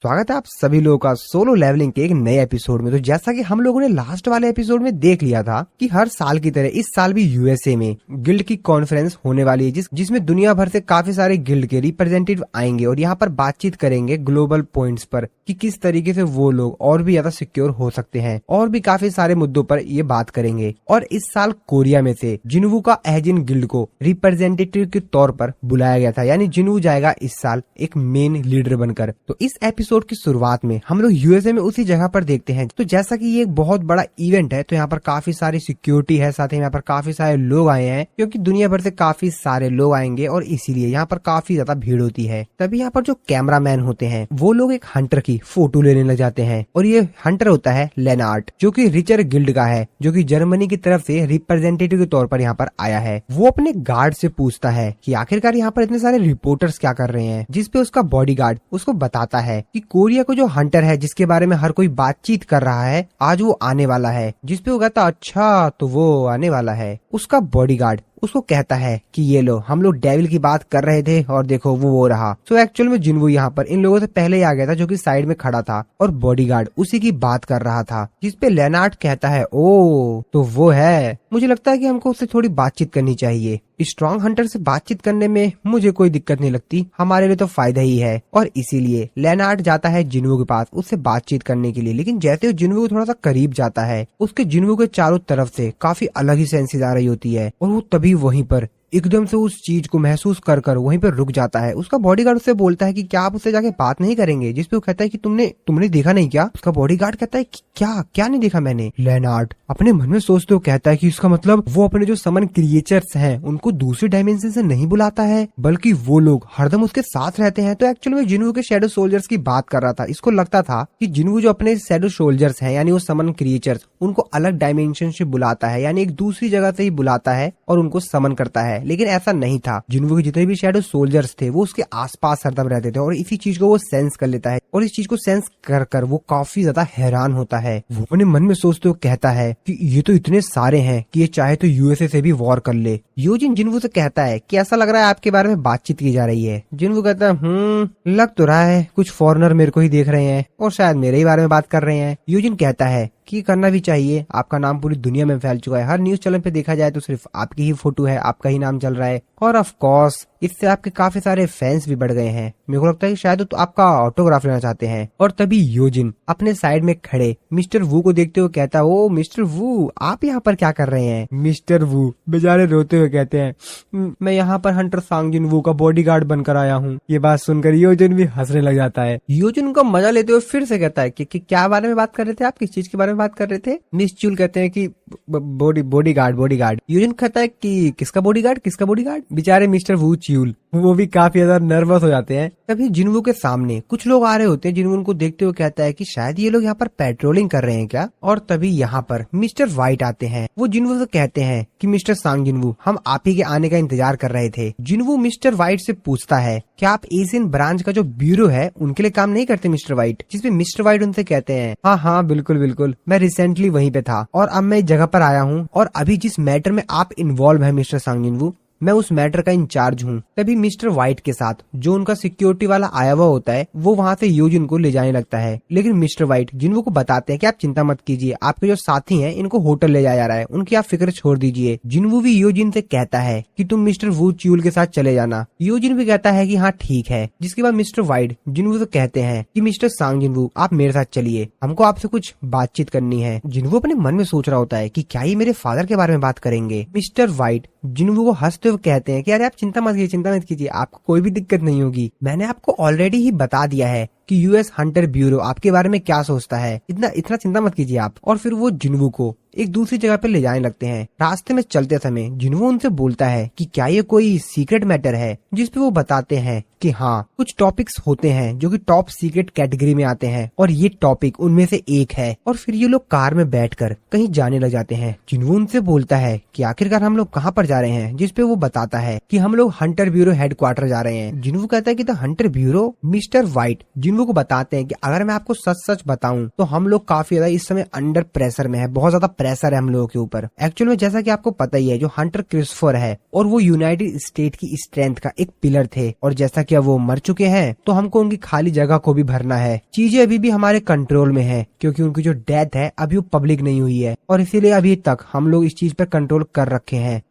स्वागत है आप सभी लोगों का सोलो लेवलिंग के एक नए एपिसोड में। तो जैसा कि हम लोगों ने लास्ट वाले एपिसोड में देख लिया था कि हर साल की तरह इस साल भी यूएसए में गिल्ड की कॉन्फ्रेंस होने वाली है, जिसमें दुनिया भर से काफी सारे गिल्ड के रिप्रेजेंटेटिव आएंगे और यहाँ पर बातचीत करेंगे ग्लोबल पॉइंट्स पर कि किस तरीके से वो लोग और भी ज्यादा सिक्योर हो सकते हैं, और भी काफी सारे मुद्दों पर ये बात करेंगे। और इस साल कोरिया में से जिन्वू का एजिन गिल्ड को रिप्रेजेंटेटिव के तौर पर बुलाया गया था, यानी जिन्वू जाएगा इस साल एक मेन लीडर बनकर। तो इस एपिसोड की शुरुआत में हम लोग यूएसए में उसी जगह पर देखते हैं। तो जैसा कि ये एक बहुत बड़ा इवेंट है, तो यहाँ पर काफी सारी सिक्योरिटी है, साथ ही यहाँ पर काफी सारे लोग आए हैं, क्योंकि दुनिया भर से काफी सारे लोग आएंगे और इसीलिए यहाँ पर काफी ज्यादा भीड़ होती है। तभी यहाँ पर जो कैमरामैन होते हैं वो लोग एक हंटर की फोटो लेने लग जाते हैं, और ये हंटर होता है लेनार्ड, जो कि रिचर गिल्ड का है, जो कि जर्मनी की तरफ से रिप्रेजेंटेटिव के तौर पर यहाँ पर आया है। वो अपने गार्ड से पूछता है कि आखिरकार यहाँ पर इतने सारे रिपोर्टर्स क्या कर रहे हैं, जिसपे उसका बॉडीगार्ड उसको बताता है कि कोरिया को जो हंटर है, जिसके बारे में हर कोई बातचीत कर रहा है, आज वो आने वाला है। जिसपे वो कहता अच्छा तो वो आने वाला है। उसका बॉडीगार्ड उसको कहता है कि ये लो, हम लोग डेविल की बात कर रहे थे और देखो वो रहा। तो एक्चुअल में जिन्वू यहाँ पर इन लोगों से पहले ही आ गया था, जो कि साइड में खड़ा था, और बॉडीगार्ड उसी की बात कर रहा था। जिसपे लेनार्ड कहता है ओ तो वो है, मुझे लगता है कि हमको उससे थोड़ी बातचीत करनी चाहिए। स्ट्रॉन्ग हंटर से बातचीत करने में मुझे कोई दिक्कत नहीं लगती, हमारे लिए तो फायदा ही है। और इसीलिए लेनार्ड जाता है जिन्वू के पास उससे बातचीत करने के लिए। लेकिन जैसे वो जिन्वू को थोड़ा सा करीब जाता है, उसके जिन्वू के चारों तरफ से काफी अलग ही सेंसेस आ रही होती है, और वो तभी वहीं पर एकदम से उस चीज को महसूस कर वहीं पर रुक जाता है। उसका बॉडीगार्ड उससे बोलता है कि क्या आप उससे जाके बात नहीं करेंगे, जिसपे वो कहता है कि तुमने देखा नहीं क्या। उसका बॉडीगार्ड कहता है कि क्या नहीं देखा मैंने। लेनार्ड अपने मन में सोचते हुए कहता है कि इसका मतलब वो अपने जो समन क्रिएचर्स हैं उनको दूसरी डायमेंशन से नहीं बुलाता है, बल्कि वो लोग हरदम उसके साथ रहते हैं। तो एक्चुअली में जिन्वू के शैडो सोल्जर्स की बात कर रहा था। इसको लगता था कि जिन्वू जो अपने शैडो सोल्जर्स हैं, यानी वो समन क्रिएचर्स, उनको अलग डायमेंशन से बुलाता है, यानी एक दूसरी जगह से ही बुलाता है और उनको समन करता है। लेकिन ऐसा नहीं था। जिन्वू के जितने भी शैडो सोल्जर्स थे वो उसके आसपास हरदम रहते थे, और इसी चीज को वो सेंस कर लेता है, और इस चीज को सेंस कर वो काफी ज्यादा हैरान होता है। वो अपने मन में सोचते हुए कहता है कि ये तो इतने सारे हैं कि ये चाहे तो यूएसए से भी वॉर कर ले। यूजिन जिन्वू से कहता है कि ऐसा लग रहा है आपके बारे में बातचीत की जा रही है। जिन्वू कहता है लग तो रहा है कुछ फॉरेनर मेरे को ही देख रहे हैं और शायद मेरे ही बारे में बात कर रहे हैं। यूजिन कहता है कि करना भी चाहिए, आपका नाम पूरी दुनिया में फैल चुका है, हर न्यूज चैनल पे देखा जाए तो सिर्फ आपकी ही फोटो है, आपका ही नाम चल रहा है, और ऑफ कोर्स इससे आपके काफी सारे फैंस भी बढ़ गए हैं। मेरे को लगता है कि शायद तो आपका ऑटोग्राफ लेना चाहते हैं। और तभी योजिन अपने साइड में खड़े मिस्टर वू को देखते हुए कहता है ओ मिस्टर वू, आप यहाँ पर क्या कर रहे हैं। मिस्टर वू बेचारे रोते हुए कहते हैं मैं यहाँ पर हंटर सांग जिन्वू का बॉडीगार्ड बनकर आया हूँ। ये बात सुनकर योजिन भी हंसने लग जाता है। योजिन उनका मजा लेते हुए फिर से कहता है कि क्या बारे में बात कर रहे थे आप, किस चीज के बारे में बात कर रहे थे। मिस चूल कहते हैं कि बॉडीगार्ड। यूजिन कहता है कि किसका बॉडीगार्ड। बेचारे मिस्टर वू च्यूल वो भी काफी ज्यादा नर्वस हो जाते हैं। तभी जिन्वू के सामने कुछ लोग आ रहे होते हैं। जिन्वू उनको देखते हुए कहता है कि शायद ये लोग यहाँ पर पेट्रोलिंग कर रहे हैं क्या। और तभी यहाँ पर मिस्टर व्हाइट आते हैं। वो जिन्वू से कहते हैं कि मिस्टर सांग जिन्वू, हम आप ही के आने का इंतजार कर रहे थे। जिन्वू मिस्टर व्हाइट से पूछता है क्या आप एशियन ब्रांच का जो ब्यूरो है उनके लिए काम नहीं करते मिस्टर व्हाइट। जिसपे मिस्टर व्हाइट उनसे कहते हैं हाँ बिल्कुल, मैं रिसेंटली वहीं पे था और अब मैं इस जगह पर आया हूँ, और अभी जिस मैटर में आप इन्वॉल्व है मिस्टर सांग जिन्वू, मैं उस मैटर का इंचार्ज हूँ। तभी मिस्टर व्हाइट के साथ जो उनका सिक्योरिटी वाला आया हुआ होता है वो वहाँ से यूजिन को ले जाने लगता है। लेकिन मिस्टर व्हाइट जिन्वू को बताते हैं कि आप चिंता मत कीजिए, आपके जो साथी हैं इनको होटल ले जाया जा रहा है, उनकी आप फिक्र छोड़ दीजिए। जिन्वू भी यूजिन से कहता है कि तुम मिस्टर वू च्यूल के साथ चले जाना। यूजिन भी कहता है कि हाँ ठीक है। जिसके बाद मिस्टर व्हाइट जिन्वू से कहते हैं कि मिस्टर सांग जिन्वू आप मेरे साथ चलिए, हमको आपसे कुछ बातचीत करनी है। जिन्वू अपने मन में सोच रहा होता है कि क्या ये मेरे फादर के बारे में बात करेंगे। मिस्टर व्हाइट जिन्वू को हंसते हुए कहते हैं कि अरे आप चिंता मत कीजिए, आपको कोई भी दिक्कत नहीं होगी। मैंने आपको ऑलरेडी ही बता दिया है कि यूएस हंटर ब्यूरो आपके बारे में क्या सोचता है, इतना चिंता मत कीजिए आप। और फिर वो जिन्वू को एक दूसरी जगह पे ले जाने लगते हैं। रास्ते में चलते समय जिन्वू उनसे बोलता है कि क्या ये कोई सीक्रेट मैटर है। जिसपे वो बताते हैं कि हाँ कुछ टॉपिक्स होते हैं जो कि टॉप सीक्रेट कैटेगरी में आते हैं, और ये टॉपिक उनमें से एक है। और फिर ये लोग कार में बैठकर कहीं जाने लग जाते हैं। जिन्वू उनसे बोलता है कि आखिरकार हम लोग कहाँ पर जा रहे हैं। जिसपे वो बताता है कि हम लोग हंटर ब्यूरो हेडक्वार्टर जा रहे हैं। जिन्वू कहता है कि the Hunter bureau. Mister white जिन्वू को बताते हैं कि अगर मैं आपको सच बताऊं तो हम लोग काफी ज्यादा इस समय अंडर प्रेशर में है, बहुत ज्यादा प्रेशर है हम लोगों के ऊपर। एक्चुअल में जैसा कि आपको पता ही है, जो हंटर क्रिस्टोफर है और वो यूनाइटेड स्टेट की स्ट्रेंथ का एक पिलर थे, और जैसा कि अब वो मर चुके हैं तो हमको उनकी खाली जगह को भी भरना है। चीजें अभी भी हमारे कंट्रोल में है, क्योंकि उनकी जो डेथ है अभी वो पब्लिक नहीं हुई है, और इसीलिए अभी तक हम लोग इस चीज पर कंट्रोल कर रखे हैं।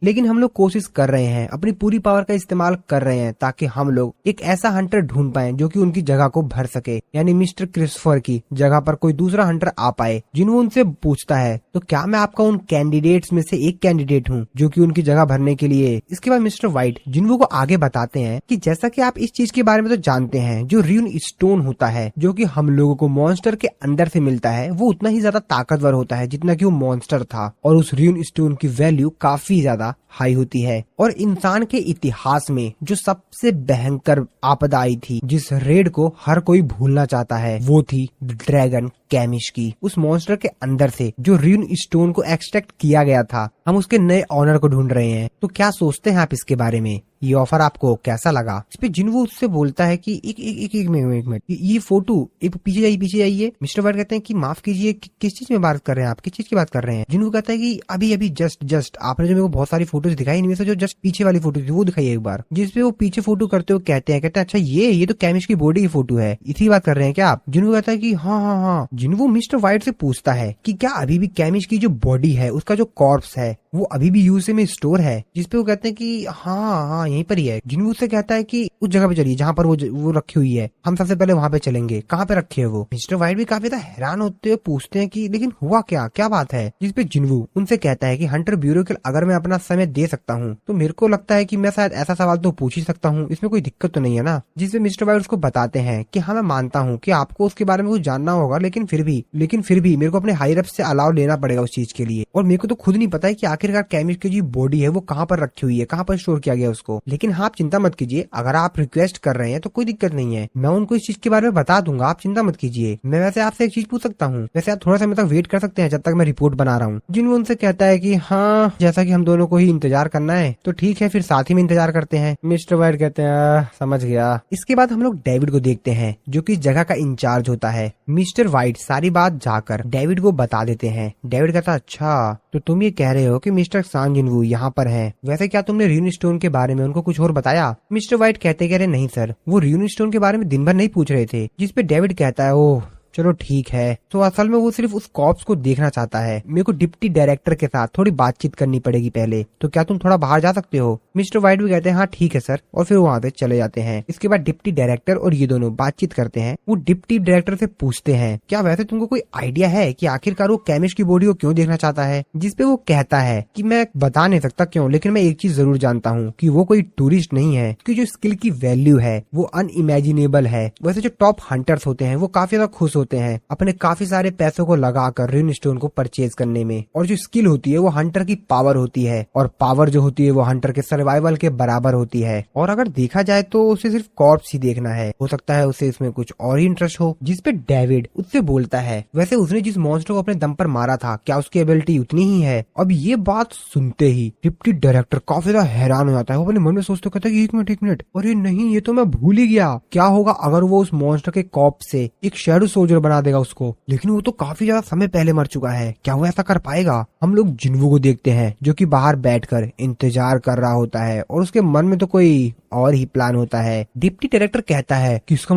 लेकिन हम लोग कोशिश कर रहे हैं, अपनी पूरी पावर का इस्तेमाल कर रहे हैं, ताकि हम लोग एक ऐसा हंटर ढूंढ पाए जो कि उनकी जगह को भर सके, यानी मिस्टर क्रिस्टोफर की जगह पर कोई दूसरा हंटर आ पाए। जिन्हों उनसे पूछता है, तो क्या मैं आपका उन कैंडिडेट्स में से एक कैंडिडेट हूँ जो कि उनकी जगह भरने के लिए। इसके बाद मिस्टर व्हाइट जिन्हों को आगे बताते हैं कि जैसा कि आप इस चीज के बारे में तो जानते हैं, जो र्यून स्टोन होता है जो कि हम लोगों को मॉन्स्टर के अंदर से मिलता है, वो उतना ही ज्यादा ताकतवर होता है जितना कि वो मॉन्स्टर था, और उस र्यून स्टोन की वैल्यू काफी ज्यादा हाई होती है। और इंसान के इतिहास में जो सबसे भयंकर आपदा आई थी, जिस रेड को हर कोई भूलना चाहता है, वो थी ड्रैगन कैमिश की। उस मॉन्स्टर के अंदर से जो र्यून स्टोन को एक्सट्रैक्ट किया गया था, हम उसके नए ऑनर को ढूंढ रहे हैं। तो क्या सोचते हैं आप इसके बारे में? ये ऑफर आपको कैसा लगा? इस पे जिन्वो उससे बोलता है कि एक मिनट, ये फोटो एक पीछे जाइए। मिस्टर व्हाइट कहते हैं कि माफ कीजिए, किस चीज में बात कर रहे हैं आप, किस चीज की बात कर रहे हैं? जिन्वो कहता है कि अभी जस्ट आपने जो मेरे को बहुत सारी फोटोज दिखाई, इनमें से जो जस्ट पीछे वाली फोटो थी वो दिखाई एक बार। जिसपे वो पीछे फोटो करते हुए कहते हैं अच्छा ये तो कैमिश की बॉडी की फोटो है, इसी बात कर रहे हैं क्या आप? जिन्वो कहता है कि हाँ। जिन्वो मिस्टर व्हाइट से पूछता है कि क्या अभी भी कैमिश की जो बॉडी है, उसका जो कॉर्प्स है, वो अभी भी यूएसए में स्टोर है? जिसपे वो कहते हैं कि हाँ यहीं पर ही है। जिन्वो उससे कहता है कि उस जगह पे चलिए जहाँ पर वो रखी हुई है, हम सबसे पहले वहाँ पे चलेंगे। कहाँ पे रखी है वो? मिस्टर व्हाइट भी काफी हैरान होते हुए पूछते हैं कि लेकिन हुआ क्या बात है? जिसपे जिन्वो उनसे कहता है कि हंटर ब्यूरो के अगर मैं अपना समय दे सकता हूँ तो मेरे को लगता है कि मैं शायद ऐसा सवाल तो पूछ ही सकता हूँ, इसमें कोई दिक्कत तो नहीं है ना? जिसपे मिस्टर व्हाइट उसको बताते हैं कि हाँ मैं मानता हूँ कि आपको उसके बारे में कुछ जानना होगा, लेकिन फिर भी मेरे को अपने हायर अप से अलाउ लेना पड़ेगा उस चीज के लिए, और मेरे को तो खुद नहीं पता है कि आखिरकार कैमिश की जो बॉडी है वो कहाँ पर रखी हुई है, कहाँ पर स्टोर किया गया उसको। लेकिन हाँ आप चिंता मत कीजिए, अगर आप रिक्वेस्ट कर रहे हैं तो कोई दिक्कत नहीं है, मैं उनको इस चीज के बारे में बता दूंगा, आप चिंता मत कीजिए। मैं वैसे आपसे एक चीज पूछ सकता हूँ? वैसे आप थोड़ा समय तक वेट कर सकते हैं जब तक मैं रिपोर्ट बना रहा हूँ। जिन्होंने उनसे कहता है कि हाँ जैसा कि हम दोनों को ही इंतजार करना है तो ठीक है, फिर साथ ही में इंतजार करते हैं। मिस्टर व्हाइट कहते हैं समझ गया। इसके बाद हम लोग डेविड को देखते हैं जो कि इस जगह का इंचार्ज होता है। मिस्टर व्हाइट सारी बात जाकर डेविड को बता देते हैं। डेविड कहता अच्छा तो तुम ये कह रहे हो कि मिस्टर सांग जिन्वो यहाँ पर हैं, वैसे क्या तुमने र्यून स्टोन के बारे में उनको कुछ और बताया? मिस्टर व्हाइट कहते कह रहे नहीं सर, वो र्यून स्टोन के बारे में दिन भर नहीं पूछ रहे थे। जिसपे डेविड कहता है ओह चलो ठीक है। तो असल में वो सिर्फ उस कॉप्स को देखना चाहता है, मेरे को डिप्टी डायरेक्टर के साथ थोड़ी बातचीत करनी पड़ेगी पहले, तो क्या तुम थोड़ा बाहर जा सकते हो? मिस्टर व्हाइट भी कहते हैं हाँ ठीक है सर, और फिर वहाँ पे चले जाते हैं। इसके बाद डिप्टी डायरेक्टर और ये दोनों बातचीत करते हैं। वो डिप्टी डायरेक्टर से पूछते हैं क्या वैसे तुमको कोई आइडिया है कि आखिरकार वो कैमिश की बॉडी को क्यों देखना चाहता है? जिसपे वो कहता है कि मैं बता नहीं सकता क्यों, लेकिन मैं एक चीज जरूर जानता हूँ कि वो कोई टूरिस्ट नहीं है, कि जो स्किल की वैल्यू है वो अनइमेजिनेबल है। वैसे जो टॉप हंटर्स होते हैं वो काफी ज्यादा खुश होते हैं अपने काफी सारे पैसों को लगाकर र्यून स्टोन को परचेज करने में, और जो स्किल होती है वो हंटर की पावर होती है, और पावर जो होती है वो हंटर के सर्वाइवल के बराबर होती है। और अगर देखा जाए तो उसे सिर्फ कॉर्प्स ही देखना है, हो सकता है उसे इसमें कुछ और ही इंटरेस्ट हो। जिसपे डेविड उससे बोलता है वैसे उसने जिस मॉन्स्टर को अपने दम पर मारा था क्या उसकी एबिलिटी उतनी ही है? अब ये बात सुनते ही डिप्टी डायरेक्टर काफी ज्यादा हैरान हो जाता है। वो अपने मन में सोचते कहता है एक मिनट, और ये नहीं, ये तो मैं भूल ही गया। क्या होगा अगर वो उस मॉन्स्टर के कॉर्प्स से एक शैडो सोल्जर बना देगा उसको? लेकिन वो तो काफी ज्यादा समय पहले मर चुका है, क्या वो ऐसा कर पाएगा? हम लोग जिन्वो को देखते हैं जो कि बाहर बैठकर इंतजार कर रहा होता है, और उसके मन में तो कोई और ही प्लान होता है। डिप्टी डायरेक्टर कहता है कि इसका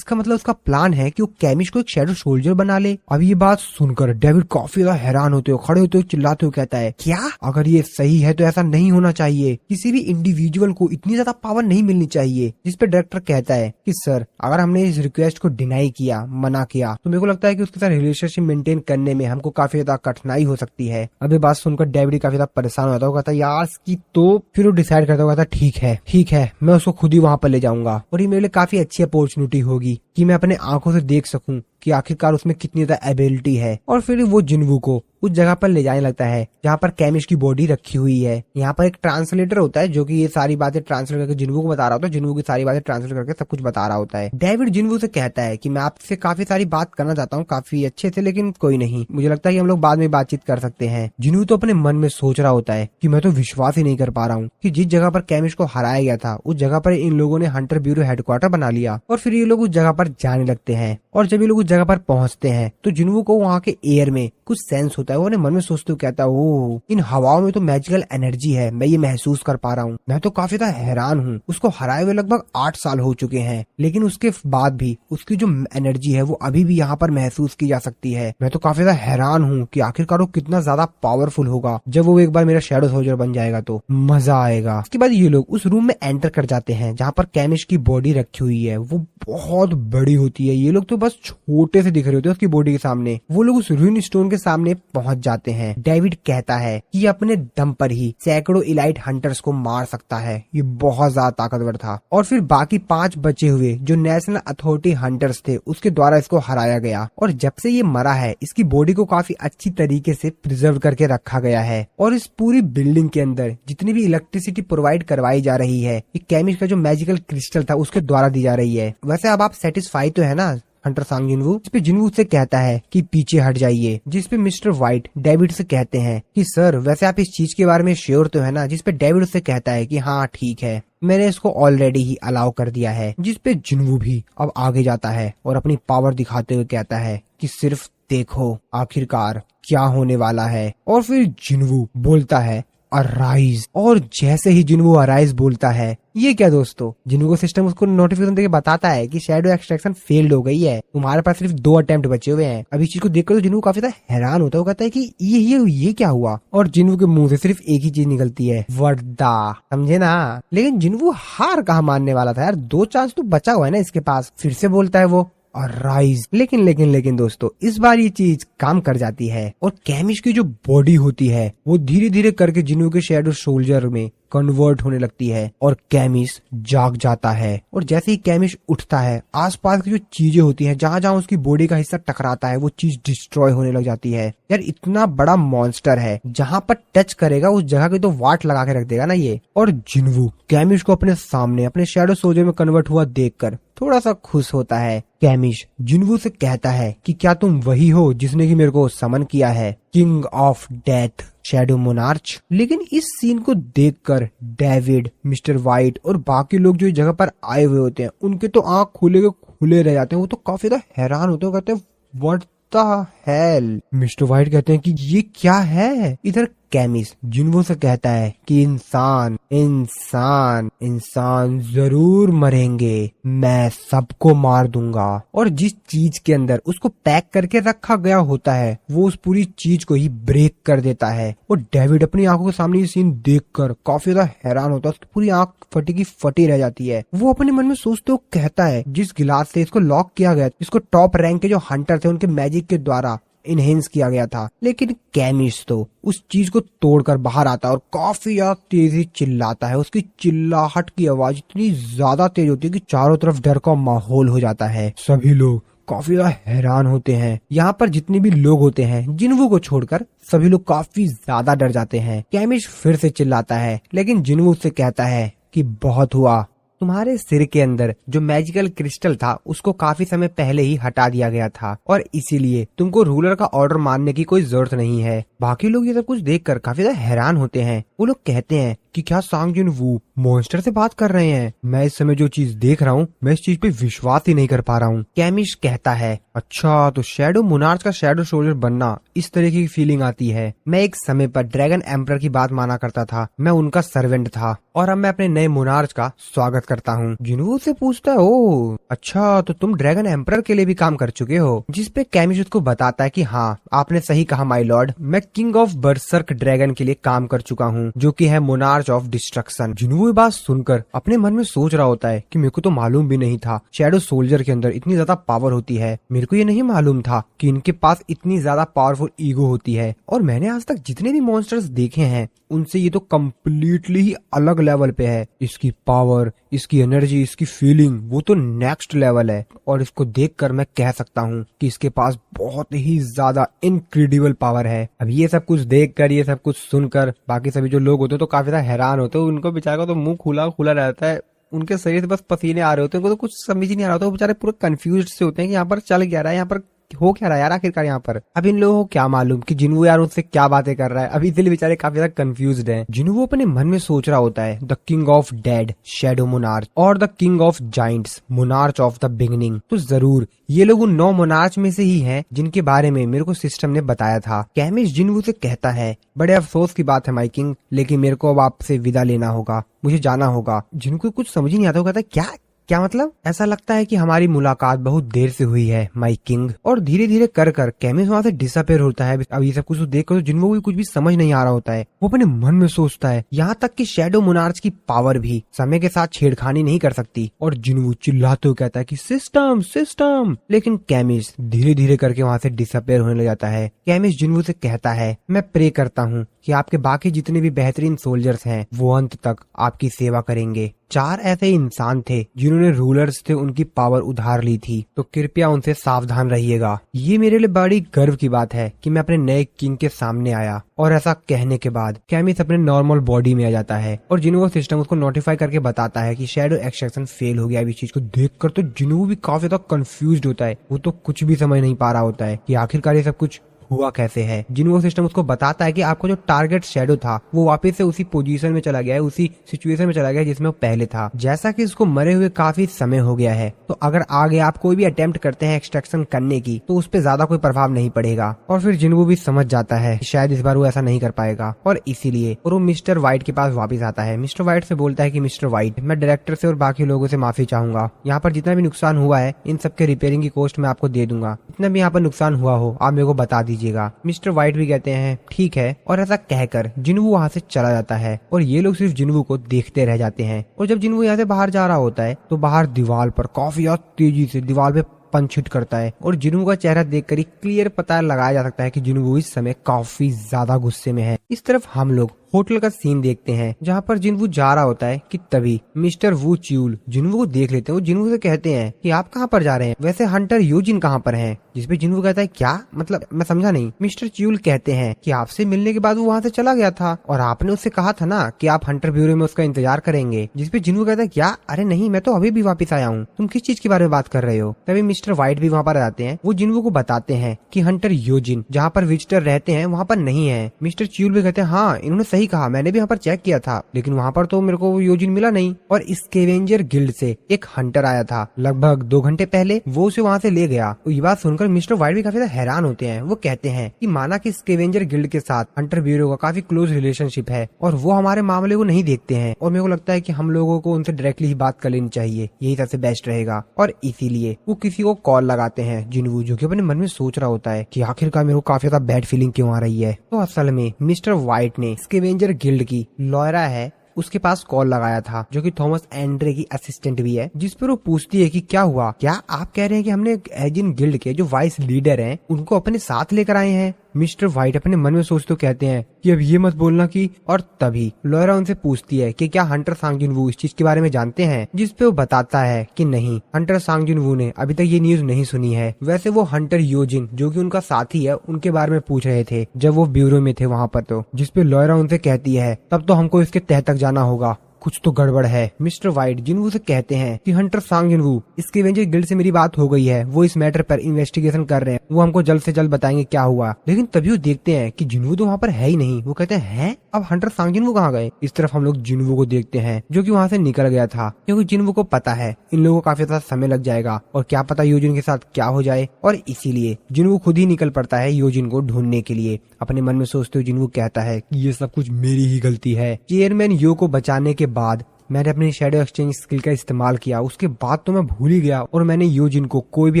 मतलब उसका प्लान है कि वो कैमिश को एक शैडो सोल्जर बना ले। अब ये बात सुनकर डेविड काफी ज्यादा हैरान होते हो, खड़े होते हुए चिल्लाते हुए कहता है क्या? अगर ये सही है तो ऐसा नहीं होना चाहिए, किसी भी इंडिविजुअल को इतनी ज्यादा पावर नहीं मिलनी चाहिए। जिसपे डायरेक्टर कहता है कि सर अगर हमने इस रिक्वेस्ट को डिनाई किया, मना किया, तो मेरे को लगता है कि उसके साथ रिलेशनशिप मेंटेन करने में हमको काफी ज्यादा कठिनाई हो सकती है। अब ये बात सुनकर डेविड काफी ज्यादा परेशान होता है, कहता है यार की तो फिर वो डिसाइड करता है ठीक है मैं उसको खुद ही वहाँ पर ले जाऊंगा, और ये मेरे लिए काफी अच्छी अपॉर्चुनिटी होगी कि मैं अपने आंखों से देख सकूं कि आखिरकार उसमें कितनी ज्यादा एबिलिटी है। और फिर वो जिन्वो को उस जगह पर ले जाने लगता है जहाँ पर कैमिश की बॉडी रखी हुई है। यहाँ पर एक ट्रांसलेटर होता है जो कि ये सारी बातें ट्रांसलेट करके जिन्वो को बता रहा होता है, जिन्वो की सारी बातें ट्रांसलेट करके सब कुछ बता रहा होता है। डेविड जिन्वो से कहता है कि मैं आपसे काफी सारी बात करना चाहता हूँ काफी अच्छे से, लेकिन कोई नहीं, मुझे लगता है कि हम लोग बाद में बातचीत कर सकते हैं। जिन्वो तो अपने मन में सोच रहा होता है कि मैं तो विश्वास ही नहीं कर पा रहा हूँ कि जिस जगह पर कैमिश को हराया गया था उस जगह पर इन लोगों ने हंटर ब्यूरो हेडक्वार्टर बना लिया, और फिर ये लोग उस जगह पर पर जाने लगते हैं। और जब ये लोग उस जगह पर पहुंचते हैं तो जिन्वू को वहाँ के एयर में कुछ सेंस होता है। वो अपने मन में सोचते हुए कहता है, ओह, इन हवाओं में तो मैजिकल एनर्जी है, मैं ये महसूस कर पा रहा हूँ। मैं तो काफी ज्यादा हैरान हूँ। उसको हराए हुए लगभग 8 साल हो चुके हैं, लेकिन उसके बाद भी उसकी जो एनर्जी है वो अभी भी यहाँ पर महसूस की जा सकती है। मैं तो काफी ज्यादा हैरान हूँ कि आखिरकार वो कितना ज्यादा पावरफुल होगा। जब वो एक बार मेरा शैडो सोल्जर बन जाएगा तो मजा आएगा। उसके बाद ये लोग उस रूम में एंटर कर जाते हैं जहाँ पर कैमिश की बॉडी रखी हुई है। वो बहुत बड़ी होती है। ये लोग तो बस छोटे से दिख रहे होते हैं उसकी बॉडी के सामने। वो लोग उस रूइन स्टोन के सामने पहुंच जाते हैं। डेविड कहता है कि ये अपने दम पर ही सैकड़ों इलाइट हंटर्स को मार सकता है। ये बहुत ज्यादा ताकतवर था। और फिर बाकी 5 बचे हुए जो नेशनल अथॉरिटी हंटर्स थे उसके द्वारा इसको हराया गया। और जब से ये मरा है इसकी बॉडी को काफी अच्छी तरीके से प्रिजर्व करके रखा गया है। और इस पूरी बिल्डिंग के अंदर जितनी भी इलेक्ट्रिसिटी प्रोवाइड करवाई जा रही है ये कैमिश का जो मैजिकल क्रिस्टल था उसके द्वारा दी जा रही है। वैसे अब आप सेटिस्फाई तो है ना हंटर सांग जिन्वू? इस पे जिन्वू से कहता है कि पीछे हट जाइए, जिस पे मिस्टर व्हाइट डेविड से कहते हैं कि सर वैसे आप इस चीज के बारे में श्योर तो है ना? जिस पे डेविड से कहता है कि हाँ ठीक है, मैंने इसको ऑलरेडी ही अलाउ कर दिया है। जिस पे जिन्वू भी अब आगे जाता है और अपनी पावर दिखाते हुए कहता है कि सिर्फ देखो आखिरकार क्या होने वाला है। और फिर जिन्वू बोलता है अराइज। और जैसे ही जिन्वू अराइज बोलता है, ये क्या दोस्तों, जिन्वू को सिस्टम उसको नोटिफिकेशन देके बताता है कि शैडो एक्सट्रैक्शन फेल्ड हो गई है, तुम्हारे पास सिर्फ 2 अटेम्प्ट बचे हुए हैं। अब इस चीज को देखकर तो जिन्वू काफी ज्यादा हैरान होता है। वो कहता है कि ये क्या हुआ? और जिन्वू के मुंह से सिर्फ एक ही चीज निकलती है, वर्दा। समझे ना? लेकिन जिन्वू हार कहाँ मानने वाला था यार, 2 चांस तो बचा हुआ है ना इसके पास। फिर से बोलता है वो राइज। लेकिन दोस्तों इस बार ये चीज काम कर जाती है और कैमिश की जो बॉडी होती है वो धीरे धीरे करके जिन्वू के शैडो सोल्जर में कन्वर्ट होने लगती है और कैमिश जाग जाता है। और जैसे ही कैमिश उठता है आसपास की जो चीजें होती हैं, जहाँ जहाँ उसकी बॉडी का हिस्सा टकराता है वो चीज डिस्ट्रॉय होने लग जाती है। यार इतना बड़ा मॉन्स्टर है, जहाँ पर टच करेगा उस जगह की तो वाट लगा के रख देगा ना ये। और जिन्वू कैमिश को अपने सामने अपने शैडो सोल्जर में कन्वर्ट हुआ देखकर थोड़ा सा खुश होता है। कैमिश जिन्वू से कहता है कि क्या तुम वही हो जिसने कि मेरे को समन किया है, king of death, shadow monarch? लेकिन इस सीन को देखकर डेविड, मिस्टर व्हाइट और बाकी लोग जो इस जगह पर आए हुए होते हैं उनके तो आंख खुले के खुले रह जाते हैं। वो तो काफी ज्यादा हैरान होते हैं, कहते हैं what the hell. Mister white कहते हैं कि ये क्या है? इधर कैमिश जिन्वू से कहता है कि इंसान इंसान इंसान जरूर मरेंगे, मैं सबको मार दूंगा। और जिस चीज के अंदर उसको पैक करके रखा गया होता है वो उस पूरी चीज को ही ब्रेक कर देता है। और डेविड अपनी आंखों के सामने ये सीन देखकर काफी ज्यादा हैरान होता है। उसकी पूरी आंख फटी की फटी रह जाती है। वो अपने मन में सोचते हुए कहता है, जिस गिलास से इसको लॉक किया गया, इसको टॉप रैंक के जो हंटर थे उनके मैजिक के द्वारा इनहेंस किया गया था, लेकिन कैमिश तो उस चीज को तोड़कर बाहर आता है और काफी ज्यादा तेजी चिल्लाता है। उसकी चिल्लाहट की आवाज इतनी ज्यादा तेज होती है कि चारों तरफ डर का माहौल हो जाता है। सभी लोग काफी ज्यादा हैरान होते हैं। यहाँ पर जितने भी लोग होते हैं जिन्वू को छोड़कर सभी लोग काफी ज्यादा डर जाते हैं। कैमिश फिर से चिल्लाता है, लेकिन जिन्वू से कहता है कि बहुत हुआ, तुम्हारे सिर के अंदर जो मैजिकल क्रिस्टल था उसको काफी समय पहले ही हटा दिया गया था और इसीलिए तुमको रूलर का ऑर्डर मानने की कोई जरूरत नहीं है। बाकी लोग ये सब कुछ देखकर काफी ज्यादा हैरान होते हैं। वो लोग कहते हैं कि क्या सांग जिन्वू मॉन्स्टर से बात कर रहे हैं? मैं इस समय जो चीज देख रहा हूँ मैं इस चीज पे विश्वास ही नहीं कर पा रहा हूँ। कैमिश कहता है, अच्छा तो शैडो मोनार्च का शैडो सोल्जर बनना इस तरह की फीलिंग आती है। मैं एक समय पर ड्रैगन एम्परर की बात माना करता था, मैं उनका सर्वेंट था और अब मैं अपने नए मोनार्च का स्वागत करता हूँ। जिन्वू से पूछता है, ओ अच्छा तो तुम ड्रैगन एम्परर के लिए भी काम कर चुके हो? जिस पे कैमिश उसको बताता है कि हाँ आपने सही कहा माय लॉर्ड, मैं किंग ऑफ बर्सर्क ड्रैगन के लिए काम कर चुका हूँ जो कि है मोनार्च ऑफ डिस्ट्रक्शन। जिन्वू ये बात सुनकर अपने मन में सोच रहा होता है कि मेरे को तो मालूम भी नहीं था शैडो सोल्जर के अंदर इतनी ज्यादा पावर होती है। मेरे को ये नहीं मालूम था कि इनके पास इतनी ज्यादा पावरफुल ईगो होती है। और मैंने आज तक जितने भी मॉन्स्टर्स देखे हैं उनसे ये तो कम्प्लीटली ही अलग लेवल पे है। इसकी पावर, इसकी एनर्जी, इसकी फीलिंग वो तो नेक्स्ट लेवल है। और इसको देखकर मैं कह सकता हूँ कि इसके पास बहुत ही ज्यादा इनक्रेडिबल पावर है। अब ये सब कुछ देखकर, ये सब कुछ सुनकर बाकी सभी जो लोग होते हैं तो काफी ज्यादा हैरान होते हैं। उनको बेचारा का तो मुंह खुला खुला रहता है, उनके शरीर से बस पसीने आ रहे होते हैं। उनको तो कुछ समझ ही नहीं आ रहा होता। वो बेचारे पूरे कंफ्यूज से होते हैं कि यहाँ पर चल क्या रहा है, यहाँ पर हो क्या रहा है यार आखिरकार यहाँ पर। अब इन लोगों को क्या मालूम कि जिन्वू यार उससे क्या बातें कर रहा है। अभी इसलिए बेचारे काफी ज्यादा कंफ्यूज्ड हैं। जिन्वू अपने मन में सोच रहा होता है the king of dead shadow monarch और the king of giants monarch of the beginning. तो जरूर ये लोग उन 9 मोनार्च में से ही हैं जिनके बारे में मेरे को सिस्टम ने बताया था। कैमिस जिन्वू से कहता है बड़े अफसोस की बात है माई किंग, लेकिन मेरे को अब आपसे विदा लेना होगा, मुझे जाना होगा। जिनको कुछ समझ ही नहीं आता, वो कहता है क्या क्या मतलब? ऐसा लगता है कि हमारी मुलाकात बहुत देर से हुई है माई किंग। और धीरे धीरे कर कैमिस वहाँ से डिसअपेयर होता है। अब ये सब कुछ देख कर जिनको भी कुछ भी समझ नहीं आ रहा होता है, वो अपने मन में सोचता है यहाँ तक कि शैडो मोनार्च की पावर भी समय के साथ छेड़खानी नहीं कर सकती। और जिन्वू चिल्लाते हुए कहता है कि सिस्टम सिस्टम, लेकिन कैमिस धीरे धीरे करके वहाँ से डिसअपेयर होने लग जाता है। कैमिस जिन्वू से कहता है मैं प्रे करता हूँ कि आपके बाकी जितने भी बेहतरीन सोल्जर्स हैं वो अंत तक आपकी सेवा करेंगे। 4 ऐसे इंसान थे जिन्होंने रूलर्स से उनकी पावर उधार ली थी, तो कृपया उनसे सावधान रहिएगा। ये मेरे लिए बड़ी गर्व की बात है कि मैं अपने नए किंग के सामने आया। और ऐसा कहने के बाद कैमिस अपने नॉर्मल बॉडी में आ जाता है और जिन्वू सिस्टम उसको नोटिफाई करके बताता है कि शैडो एक्सट्रैक्शन फेल हो गया। इस चीज को देखकर तो जिन्वू भी काफी ज्यादा कंफ्यूज्ड होता है। वो तो कुछ भी समझ नहीं पा रहा होता है कि आखिरकार ये सब कुछ हुआ कैसे है। जिन्वू सिस्टम उसको बताता है कि आपको जो टारगेट शैडो था वो वापस से उसी पोजीशन में चला गया है, उसी सिचुएशन में चला गया है जिसमें वो पहले था। जैसा कि उसको मरे हुए काफी समय हो गया है, तो अगर आगे आप कोई भी अटेम्प्ट करते हैं एक्सट्रैक्शन करने की तो उस पर ज्यादा कोई प्रभाव नहीं पड़ेगा। और फिर जिन्वू भी समझ जाता है शायद इस बार वो ऐसा नहीं कर पाएगा और इसीलिए और वो मिस्टर व्हाइट के पास वापस आता है। मिस्टर व्हाइट से बोलता है कि मिस्टर व्हाइट, मैं डायरेक्टर से और बाकी लोगों से माफी चाहूंगा। यहाँ पर जितना भी नुकसान हुआ है इन सबके रिपेयरिंग की कॉस्ट मैं आपको दे दूंगा। जितना भी यहाँ पर नुकसान हुआ हो आप मेरे को बता दीजिएगा। मिस्टर व्हाइट भी कहते हैं ठीक है, और ऐसा कहकर जिन्वू वहाँ से चला जाता है और ये लोग सिर्फ जिन्वू को देखते रह जाते हैं। और जब जिन्वू यहाँ से बाहर जा रहा होता है तो बाहर दीवार पर काफी तेजी से दीवार पे पंच हिट करता है और जिन्वू का चेहरा देखकर ही क्लियर पता लगाया जा सकता है कि जिन्वू इस समय काफी ज्यादा गुस्से में है। इस तरफ हम लोग होटल का सीन देखते हैं जहाँ पर जिन्वू जा रहा होता है कि तभी मिस्टर वू च्यूल जिन्वू को देख लेते हैं। वो जिन्वू से कहते हैं कि आप कहाँ पर जा रहे हैं, वैसे हंटर यूजिन कहाँ पर हैं? जिसपे जिन्वू कहता है क्या मतलब, मैं समझा नहीं। मिस्टर च्यूल कहते हैं कि आपसे मिलने के बाद वो वहाँ से चला गया था और आपने उससे कहा था ना कि आप हंटर ब्यूरो में उसका इंतजार करेंगे। जिसपे जिन्वू कहता है क्या, अरे नहीं, मैं तो अभी भी वापस आया हूँ, तुम किस चीज के बारे में बात कर रहे हो? तभी मिस्टर व्हाइट भी वहाँ पर आते हैं। वो जिन्वू को बताते हैं कि हंटर यूजिन जहाँ पर विजिटर रहते हैं वहाँ पर नहीं है। मिस्टर च्यूल भी कहते हैं हाँ, इन्होंने सही कहा, मैंने भी यहाँ पर चेक किया था लेकिन वहाँ पर तो मेरे को यूजिन मिला नहीं। और स्कैवेंजर गिल्ड से एक हंटर आया था लगभग 2 घंटे पहले, वो उसे वहाँ से ले गया। तो ये बात सुनकर मिस्टर व्हाइट भी काफी हैरान होते हैं। वो कहते हैं कि माना कि स्कैवेंजर गिल्ड के साथ हंटर ब्यूरो का काफी क्लोज रिलेशनशिप है और वो हमारे मामले को नहीं देखते हैं और मेरे को लगता है कि हम लोगों को उनसे डायरेक्टली ही बात कर लेनी चाहिए, यही सबसे बेस्ट रहेगा। और इसीलिए वो किसी को कॉल लगाते हैं। जिन्वू जो कि अपने मन में सोच रहा होता है कि आखिरकार मेरे को काफी ज्यादा बैड फीलिंग क्यों आ रही है। तो असल में मिस्टर व्हाइट ने स्कैवेंजर गिल्ड की लॉयरा है उसके पास कॉल लगाया था, जो कि थॉमस एंड्रे की असिस्टेंट भी है। जिस पर वो पूछती है कि क्या हुआ, क्या आप कह रहे हैं कि हमने एजिन गिल्ड के जो वाइस लीडर हैं उनको अपने साथ लेकर आए हैं? मिस्टर व्हाइट अपने मन में सोचते कहते हैं कि अब ये मत बोलना कि। और तभी लॉयरा उनसे पूछती है कि क्या हंटर सांग जुनवू इस चीज के बारे में जानते हैं? जिस पे वो बताता है कि नहीं, हंटर सांग जुनवू ने अभी तक ये न्यूज नहीं सुनी है। वैसे वो हंटर योजिन जो कि उनका साथी है उनके बारे में पूछ रहे थे जब वो ब्यूरो में थे वहाँ पर। तो जिस पे लॉयरा उनसे कहती है तब तो हमको इसके तह तक जाना होगा, कुछ तो गड़बड़ है। मिस्टर व्हाइट जिन्वू से कहते हैं कि हंटर सांग जिन्वू, स्कैवेंजर गिल्ड से मेरी बात हो गई है, वो इस मैटर पर इन्वेस्टिगेशन कर रहे हैं, वो हमको जल्द से जल्द बताएंगे क्या हुआ। लेकिन तभी वो देखते हैं कि जिन्वू तो वहाँ पर है ही नहीं। वो कहते हैं अब हंटर सांग जिन्वू कहाँ गए? इस तरफ हम लोग जिन्वू को देखते हैं जो कि वहाँ से निकल गया था, क्योंकि जिन्वू को पता है इन लोगों को काफी ज्यादा समय लग जाएगा और क्या पता यूजिन के साथ क्या हो जाए। और इसीलिए जिन्वू खुद ही निकल पड़ता है यूजिन को ढूंढने के लिए। अपने मन में सोचते हुए जिन्वू कहता है कि ये सब कुछ मेरी ही गलती है। चेयरमैन यो को बचाने के बाद मैंने अपनी शैडो एक्सचेंज स्किल का इस्तेमाल किया, उसके बाद तो मैं भूल ही गया और मैंने यूजिन को कोई भी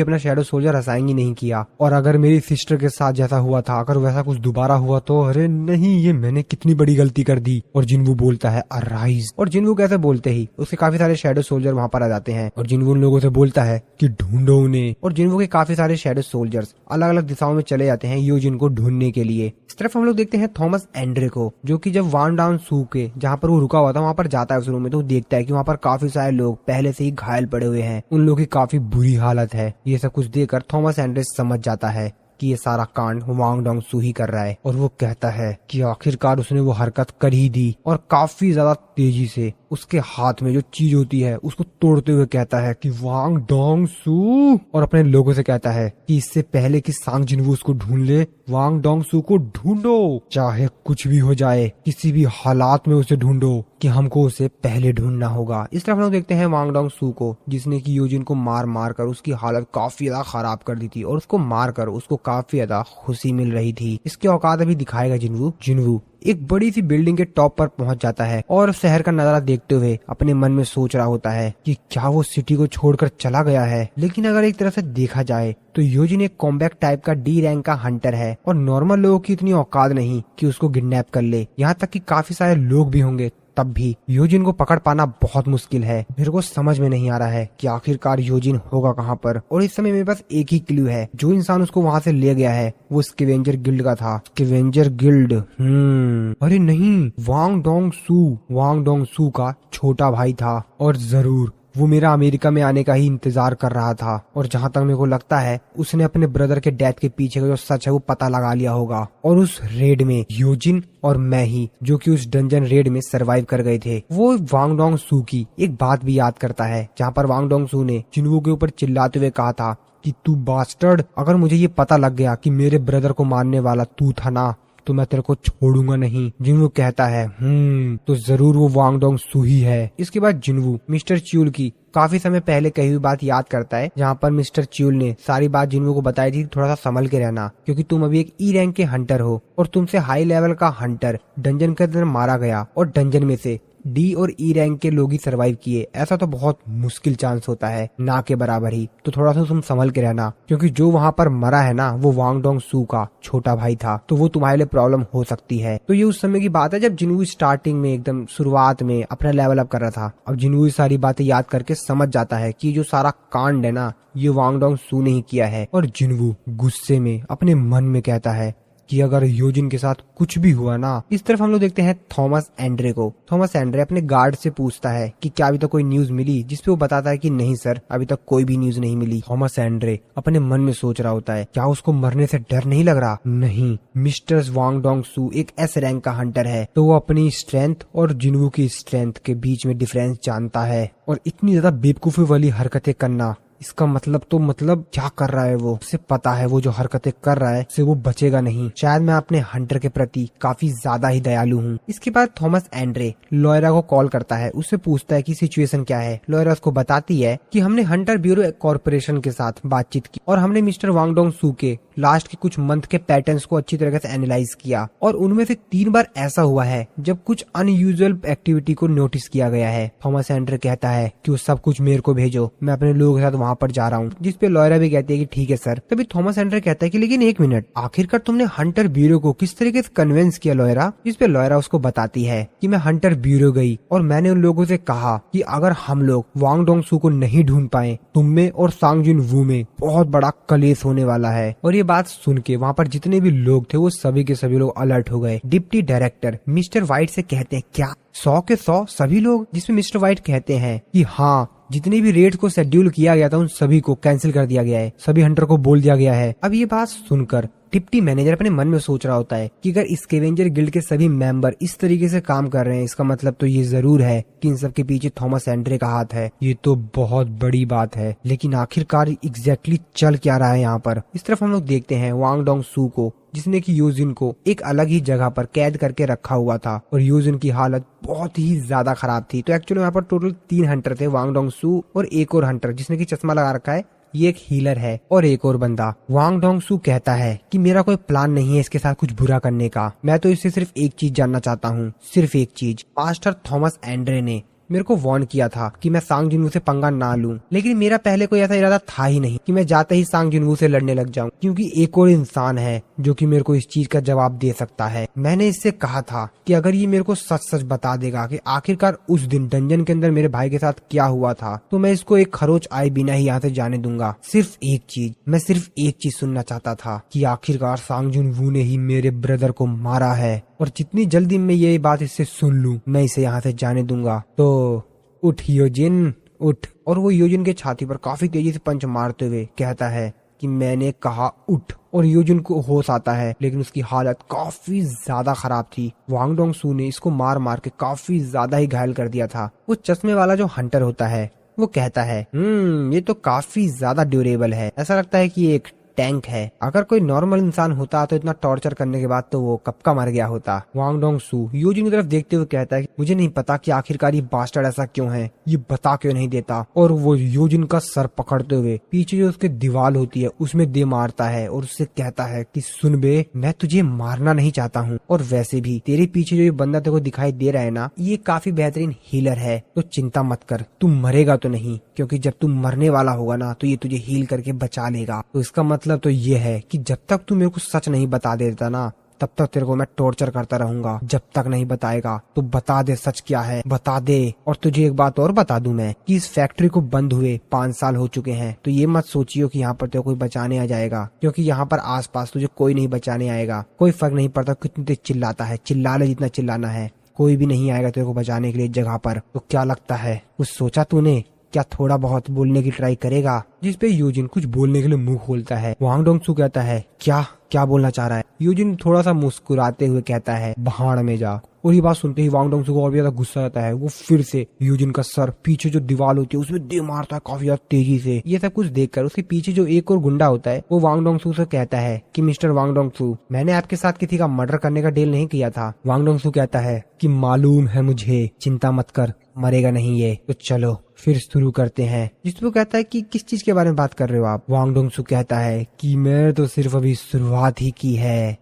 अपना शैडो सोल्जर असाइन ही नहीं किया। और अगर मेरी सिस्टर के साथ जैसा हुआ था अगर वैसा कुछ दोबारा हुआ तो अरे नहीं, ये मैंने कितनी बड़ी गलती कर दी। और जिन्वू बोलता है अराइज। और जिन्वू कैसे बोलते ही उसके काफी सारे शैडो सोल्जर वहाँ पर आ जाते हैं और जिन्वू उन लोगों से बोलता है कि ढूंढो उन्हें। और जिन्वू के काफी सारे शैडो सोल्जर्स अलग अलग दिशाओं में चले जाते हैं यूजिन को ढूंढने के लिए। इस तरफ हम लोग देखते हैं थॉमस एंड्रे को, जो कि जब वान डाउन सू के जहाँ पर वो रुका हुआ था वहाँ पर जाता है उस रूम में, तो देखता है कि वहाँ पर काफी सारे लोग पहले से ही घायल पड़े हुए हैं, उन लोगों की काफी बुरी हालत है। ये सब कुछ देखकर थॉमस एंड्रे समझ जाता है कि ये सारा कांड वांग डोंगसू ही कर रहा है, और वो कहता है कि आखिरकार उसने वो हरकत कर ही दी, और काफी ज्यादा तेजी से उसके हाथ में जो चीज होती है उसको तोड़ते हुए कहता है कि वांग डोंगसू, और अपने लोगों से कहता है कि इससे पहले कि सांग जिनवू उसको ढूंढ ले, वांग डोंगसू को ढूंढो, चाहे कुछ भी हो जाए, किसी भी हालात में उसे ढूंढो, कि हमको उसे पहले ढूंढना होगा। इस तरफ हम लोग देखते हैं वांग डोंगसू को, जिसने की यूजिन को मार मार कर उसकी हालत काफी ज्यादा खराब कर दी थी, और उसको मार कर उसको काफी ज्यादा खुशी मिल रही थी। इसके औकात अभी दिखाएगा जिनवू। जिनवू एक बड़ी सी बिल्डिंग के टॉप पर पहुंच जाता है और शहर का नजारा देखते हुए अपने मन में सोच रहा होता है कि क्या वो सिटी को छोड़कर चला गया है। लेकिन अगर एक तरह से देखा जाए तो योजिन एक कॉम्बैक्ट टाइप का डी रैंक का हंटर है, और नॉर्मल लोगों की इतनी औकात नहीं कि उसको किडनैप कर ले। यहाँ तक कि काफी सारे लोग भी होंगे, तब भी योजिन को पकड़ पाना बहुत मुश्किल है। मेरे को समझ में नहीं आ रहा है कि आखिरकार योजिन होगा कहाँ पर। और इस समय मेरे पास एक ही क्लू है, जो इंसान उसको वहाँ से ले गया है वो स्कैवेंजर गिल्ड का था। स्कैवेंजर गिल्ड, अरे नहीं, वांग डोंगसू का छोटा भाई था, और जरूर वो मेरा अमेरिका में आने का ही इंतजार कर रहा था। और जहाँ तक मेरे को लगता है उसने अपने ब्रदर के डेथ के पीछे का जो सच है वो पता लगा लिया होगा, और उस रेड में योजिन और मैं ही, जो कि उस डंजन रेड में सरवाइव कर गए थे, वो वांग डोंगसू की एक बात भी याद करता है, जहाँ पर वांग डोंगसू ने जिनवू के ऊपर चिल्लाते हुए कहा था कि तू बास्टर्ड, अगर मुझे ये पता लग गया कि मेरे ब्रदर को मारने वाला तू था ना, तो मैं तेरे को छोड़ूंगा नहीं। जिनवू कहता है तो जरूर वो वांग डोंगसू ही है। इसके बाद जिनवू मिस्टर च्यूल की काफी समय पहले कही हुई बात याद करता है, जहाँ पर मिस्टर च्यूल ने सारी बात जिनवू को बताई थी, थोड़ा सा संभल के रहना, क्योंकि तुम अभी एक ई रैंक के हंटर हो, और तुमसे हाई लेवल का हंटर डंजन के अंदर मारा गया, और डंजन में से डी और ई रैंक के लोग ही सरवाइव किए, ऐसा तो बहुत मुश्किल चांस होता है, ना के बराबर ही। तो थोड़ा सा तुम संभल के रहना, क्योंकि जो वहाँ पर मरा है ना, वो वांग डोंगसू का छोटा भाई था, तो वो तुम्हारे लिए प्रॉब्लम हो सकती है। तो ये उस समय की बात है जब जिनवू स्टार्टिंग में एकदम शुरुआत में अपना लेवल अप कर रहा था। अब जिनवू सारी बातें याद करके समझ जाता है कि जो सारा कांड है ना, ये वांग डोंगसू ने ही किया है। और जिनवू गुस्से में अपने मन में कहता है कि अगर योजिन के साथ कुछ भी हुआ ना। इस तरफ हम लोग देखते हैं थॉमस एंड्रे को। थॉमस एंड्रे अपने गार्ड से पूछता है कि क्या अभी तक कोई न्यूज मिली, जिसपे वो बताता है कि नहीं सर, अभी तक कोई भी न्यूज नहीं मिली। थॉमस एंड्रे अपने मन में सोच रहा होता है, क्या उसको मरने से डर नहीं लग रहा? नहीं, मिस्टर वांग डोंगसू एक एस रैंक का हंटर है, तो वो अपनी स्ट्रेंथ और जिनवू की स्ट्रेंथ के बीच में डिफरेंस जानता है। और इतनी ज्यादा बेवकूफी वाली हरकतें करना, इसका मतलब क्या कर रहा है वो? उसे पता है वो जो हरकतें कर रहा है उससे वो बचेगा नहीं। शायद मैं अपने हंटर के प्रति काफी ज्यादा ही दयालु हूँ। इसके बाद थॉमस एंड्रे लॉयरा को कॉल करता है, उससे पूछता है कि सिचुएशन क्या है। लॉयरा उसको बताती है कि हमने हंटर ब्यूरो कॉर्पोरेशन के साथ बातचीत की, और हमने मिस्टर वांग डोंगसू के लास्ट के कुछ मंथ के पैटर्न्स को अच्छी तरीके से एनालाइज किया, और उनमें से 3 बार ऐसा हुआ है जब कुछ अनयूजुअल एक्टिविटी को नोटिस किया गया है। थॉमस एंड्रे कहता है कि वो सब कुछ मेरे को भेजो, मैं अपने लोगों के साथ वहाँ पर जा रहा हूँ, जिसपे लॉयरा भी कहती है कि ठीक है सर। तभी थॉमस एंड्रे कहता है कि लेकिन एक मिनट, आखिरकार तुमने हंटर ब्यूरो को किस तरीके से कन्विंस किया लॉयरा? जिसपे लॉयरा उसको बताती है कि मैं हंटर ब्यूरो गई और मैंने उन लोगों से कहा कि अगर हम लोग वांग डोंगसू को नहीं ढूंढ पाए, तुम में और सांग जिनवू में बहुत बड़ा कलेश होने वाला है। और ये बात सुन के वहाँ पर जितने भी लोग थे वो सभी के सभी लोग अलर्ट हो गए। डिप्टी डायरेक्टर मिस्टर व्हाइट से कहते हैं क्या 100 के 100 सभी लोग? जिसमें मिस्टर व्हाइट कहते हैं कि हाँ, जितने भी रेड को शेड्यूल किया गया था उन सभी को कैंसिल कर दिया गया है, सभी हंटर को बोल दिया गया है। अब ये बात सुनकर डिप्टी मैनेजर अपने मन में सोच रहा होता है कि अगर स्कैवेंजर गिल्ड के सभी मेंबर इस तरीके से काम कर रहे हैं, इसका मतलब तो ये जरूर है कि इन सब के पीछे थॉमस एंड्रे का हाथ है। ये तो बहुत बड़ी बात है, लेकिन आखिरकार एग्जैक्टली चल क्या रहा है यहाँ पर? इस तरफ हम लोग देखते हैं वांग डोंगसू को, जिसने की यूजिन को एक अलग ही जगह पर कैद करके रखा हुआ था, और यूजिन की हालत बहुत ही ज्यादा खराब थी। तो एक्चुअली यहाँ पर टोटल 3 हंटर थे, वांग डोंगसू और एक और हंटर जिसने की चश्मा लगा रखा है, ये एक हीलर है, और एक और बंदा। वांग डोंगसू कहता है कि मेरा कोई प्लान नहीं है इसके साथ कुछ बुरा करने का, मैं तो इससे सिर्फ एक चीज जानना चाहता हूँ, सिर्फ एक चीज। मास्टर थॉमस एंड्रे ने मेरे को वार्न किया था कि मैं सांग जिनवू से पंगा ना लूं, लेकिन मेरा पहले कोई ऐसा इरादा था ही नहीं कि मैं जाते ही सांग जिनवू से लड़ने लग जाऊं, क्योंकि एक और इंसान है जो कि मेरे को इस चीज का जवाब दे सकता है। मैंने इससे कहा था कि अगर ये मेरे को सच सच बता देगा कि आखिरकार उस दिन डंजन के अंदर मेरे भाई के साथ क्या हुआ था, तो मैं इसको एक खरोच आए बिना ही यहाँ से जाने दूंगा। सिर्फ एक चीज, मैं सिर्फ एक चीज सुनना चाहता था कि आखिरकार सांग जिनवू ने ही मेरे ब्रदर को मारा है, और जितनी जल्दी मैं ये बात इससे सुन लूं मैं इसे यहाँ से जाने दूंगा। तो उठ योजिन, उठ। और वो योजिन के छाती पर काफी तेजी से पंच मारते हुए कहता है कि मैंने कहा उठ, और यूजिन को होश आता है, लेकिन उसकी हालत काफी ज्यादा खराब थी। वांग डोंग सू ने इसको मार मार के काफी ज्यादा ही घायल कर दिया था। वो चश्मे वाला जो हंटर होता है वो कहता है ये तो काफी ज्यादा ड्यूरेबल है, ऐसा लगता है कि एक टैंक है। अगर कोई नॉर्मल इंसान होता तो इतना टॉर्चर करने के बाद तो वो कब का मर गया होता। वांग डोंग सू यूजिन की तरफ देखते हुए कहता है कि मुझे नहीं पता कि आखिरकार ये बास्टर्ड ऐसा क्यों है, ये बता क्यों नहीं देता। और वो यूजिन का सर पकड़ते हुए पीछे जो उसके दीवार होती है उसमें दे मारता है और उससे कहता है कि सुन बे, मैं तुझे मारना नहीं चाहता हूँ, और वैसे भी तेरे पीछे जो ये बंदा तेरे को दिखाई दे रहा है ना, ये काफी बेहतरीन हीलर है, तो चिंता मत कर, तू मरेगा तो नहीं, क्योंकि जब तू मरने वाला होगा ना तो ये तुझे हील करके बचा लेगा। तो इसका मतलब तो ये है कि जब तक तू मेरे को सच नहीं बता देता ना, तब तक तेरे को मैं टॉर्चर करता रहूंगा। जब तक नहीं बताएगा तो बता दे सच क्या है, बता दे। और तुझे एक बात और बता दूं मैं कि इस फैक्ट्री को बंद हुए 5 साल हो चुके हैं, तो ये मत सोचियो कि यहाँ पर तेरे को कोई बचाने आ जाएगा, क्योंकि यहाँ पर आसपास तुझे कोई नहीं बचाने आएगा। कोई फर्क नहीं पड़ता कितनी तेज चिल्लाता है, चिल्ला ले जितना चिल्लाना है, कोई भी नहीं आएगा तेरे को बचाने के लिए जगह पर। तो क्या लगता है, कुछ सोचा तूने? क्या थोड़ा बहुत बोलने की ट्राई करेगा? जिसपे यूजिन कुछ बोलने के लिए मुंह खोलता है। वांग डोंग सू कहता है क्या बोलना चाह रहा है? यूजिन थोड़ा सा मुस्कुराते हुए कहता है भाड़ में जा। और ये बात सुनते ही वांग डोंग सू को और भी ज्यादा गुस्सा आता है। वो फिर से यूजिन का सर पीछे जो दीवार होती है उसमें दे मारता है काफी ज्यादा तेजी से। ये सब कुछ देखकर उसके पीछे जो एक और गुंडा होता है वो वांग डोंग सू से कहता है कि मिस्टर वांग डोंग सू, मैंने आपके साथ किसी का मर्डर करने का डील नहीं किया था। वांग डोंग सू कहता है कि मालूम है मुझे, चिंता मत कर, मरेगा नहीं ये। तो चलो फिर शुरू करते हैं। जिसपे कहता है कि किस चीज के बारे में बात कर रहे हो आप? वांग डोंग सू कहता है कि मैं तो सिर्फ अभी शुरुआत ही की है।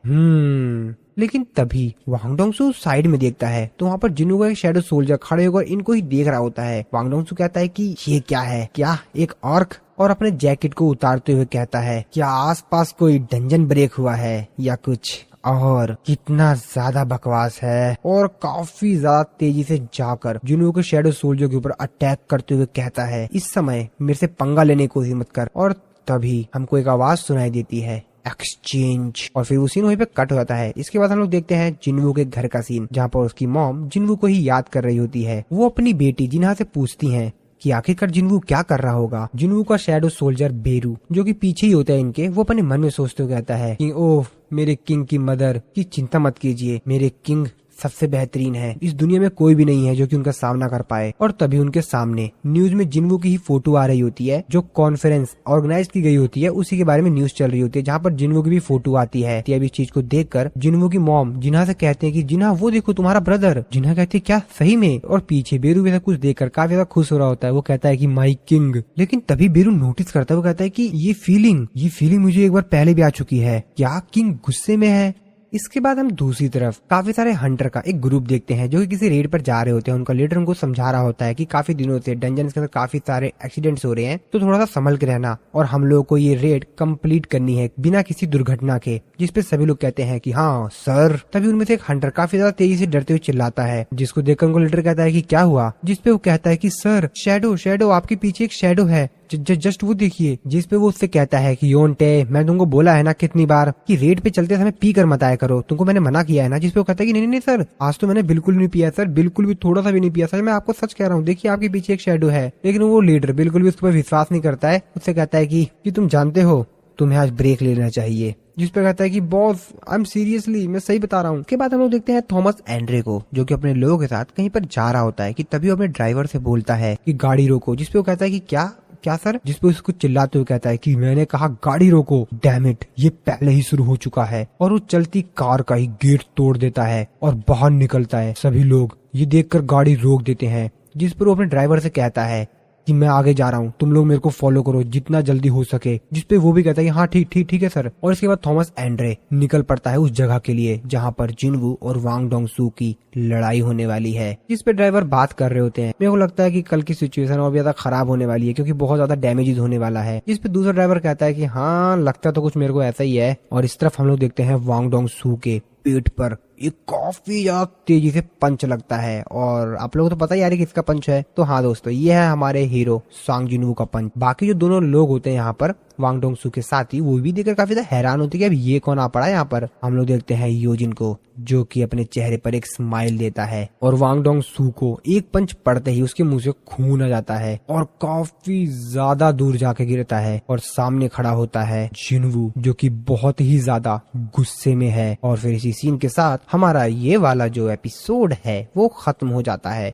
लेकिन तभी वांग डोंग सू साइड में देखता है तो वहाँ पर जिन्नू का एक शैडो सोल्जर खड़े होकर इनको ही देख रहा होता है। वांग डोंग सू कहता है कि ये क्या है, क्या एक ऑर्क? और अपने जैकेट को उतारते हुए कहता है क्या आसपास कोई डंजन ब्रेक हुआ है या कुछ? और कितना ज्यादा बकवास है। और काफी ज्यादा तेजी से जाकर जिन्नू के शैडो सोल्जर के ऊपर अटैक करते हुए कहता है इस समय मेरे से पंगा लेने की कोशिश मत कर। और तभी हमको एक आवाज सुनाई देती है, एक्सचेंज। और फिर वो सीन वहीं पे कट हो जाता है। इसके बाद हम लोग देखते हैं जिन्वू के घर का सीन, जहाँ पर उसकी मॉम जिन्वू को ही याद कर रही होती है। वो अपनी बेटी जिन्हा से पूछती है कि आखिरकार जिन्वू क्या कर रहा होगा। जिन्वू का शैडो सोल्जर बेरू, जो कि पीछे ही होता है इनके, वो अपने मन में सोचते हुए कहता है कि ओह मेरे किंग की मदर की चिंता मत कीजिए, मेरे किंग सबसे बेहतरीन है, इस दुनिया में कोई भी नहीं है जो कि उनका सामना कर पाए। और तभी उनके सामने न्यूज में जिन्वू की ही फोटो आ रही होती है, जो कॉन्फ्रेंस ऑर्गेनाइज की गई होती है उसी के बारे में न्यूज चल रही होती है, जहाँ पर जिन्वू की भी फोटो आती है। अब इस चीज को देखकर जिन्वू की मॉम जिन्हा से कहते हैं कि जिन्हा वो देखो तुम्हारा ब्रदर। जिन्हा कहती है क्या सही में? और पीछे बेरू भी कुछ देखकर काफी ज्यादा खुश हो रहा होता है। वो कहता है कि माई किंग। लेकिन तभी बेरू नोटिस करता है, वो कहता है कि ये फीलिंग मुझे एक बार पहले भी आ चुकी है। क्या किंग गुस्से में है? इसके बाद हम दूसरी तरफ काफी सारे हंटर का एक ग्रुप देखते हैं जो कि किसी रेड पर जा रहे होते हैं। उनका लीडर उनको समझा रहा होता है कि काफी दिनों से डंजन के अंदर काफी सारे एक्सीडेंट्स हो रहे हैं, तो थोड़ा सा संभल के रहना और हम लोगों को ये रेड कंप्लीट करनी है बिना किसी दुर्घटना के। जिसपे सभी लोग कहते हैं कि हाँ सर। तभी उनमें से एक हंटर काफी ज्यादा तेजी से डरते हुए चिल्लाता है, जिसको देखकर उनको लीडर कहता है कि क्या हुआ? जिसपे वो कहता है कि सर शैडो आपके पीछे एक शैडो है, जस्ट वो देखिए। जिसपे वो उससे कहता है कि योंटे, मैं तुमको बोला है ना कितनी बार कि रेड पे चलते समय पी कर मत आया करो, तुमको मैंने मना किया है ना। जिसपे वो कहता है कि नहीं सर, आज तो मैंने बिल्कुल नहीं पिया सर, बिल्कुल भी थोड़ा सा भी नहीं पिया सर, मैं आपको सच कह रहा हूँ, देखिए आपके पीछे एक शैडो है। लेकिन वो लीडर बिल्कुल भी उसके ऊपर विश्वास नहीं करता है। उससे कहता है कि तुम जानते हो तुम्हें आज ब्रेक लेना चाहिए। जिसपे कहता है कि बॉस आई एम सीरियसली, मैं सही बता रहा हूँ। के बाद हम लोग देखते हैं थॉमस एंड्रे को, जो कि अपने लोगों के साथ कहीं पर जा रहा होता है। कि तभी वो अपने ड्राइवर से बोलता है कि गाड़ी रोको। जिसपे वो कहता है कि क्या सर? जिसपे उसको चिल्लाते हुए कहता है कि मैंने कहा गाड़ी रोको, डैम इट, ये पहले ही शुरू हो चुका है। और वो चलती कार का ही गेट तोड़ देता है और बाहर निकलता है। सभी लोग ये देखकर गाड़ी रोक देते हैं। जिस पर वो अपने ड्राइवर से कहता है कि मैं आगे जा रहा हूँ, तुम लोग मेरे को फॉलो करो जितना जल्दी हो सके। जिसपे वो भी कहता है कि हाँ ठीक है सर। और इसके बाद थॉमस एंड्रे निकल पड़ता है उस जगह के लिए जहाँ पर जिन्वू और वांग डोंग सू की लड़ाई होने वाली है। जिसपे ड्राइवर बात कर रहे होते हैं। मेरे को लगता है कि कल की सिचुएशन और भी ज्यादा खराब होने वाली है, क्योंकि बहुत ज्यादा डैमेजेस होने वाला है। जिसपे दूसरा ड्राइवर कहता है कि हाँ लगता तो कुछ मेरे को ऐसा ही है। और इस तरफ हम लोग देखते हैं वांग डोंग सू के पेट पर एक काफी ज्यादा तेजी से पंच लगता है। और आप लोगों को तो पता ही यार किसका पंच है। तो हाँ दोस्तों, ये है हमारे हीरो सांग जिनवू का पंच। बाकी जो दोनों लोग होते हैं यहाँ पर वांग डोंग सू के साथ ही, वो भी देखकर काफी ज्यादा हैरान होती है कि अब ये कौन आ पड़ा है यहाँ पर। हम लोग देखते हैं योजिन को, जो कि अपने चेहरे पर एक स्माइल देता है और वांग डोंग सू को एक पंच पड़ते ही उसके मुंह से खून आ जाता है और काफी ज्यादा दूर जाके गिरता है। और सामने खड़ा होता है जिनवू, जो कि बहुत ही ज्यादा गुस्से में है। और फिर इसी सीन के साथ हमारा ये वाला जो एपिसोड है वो खत्म हो जाता है।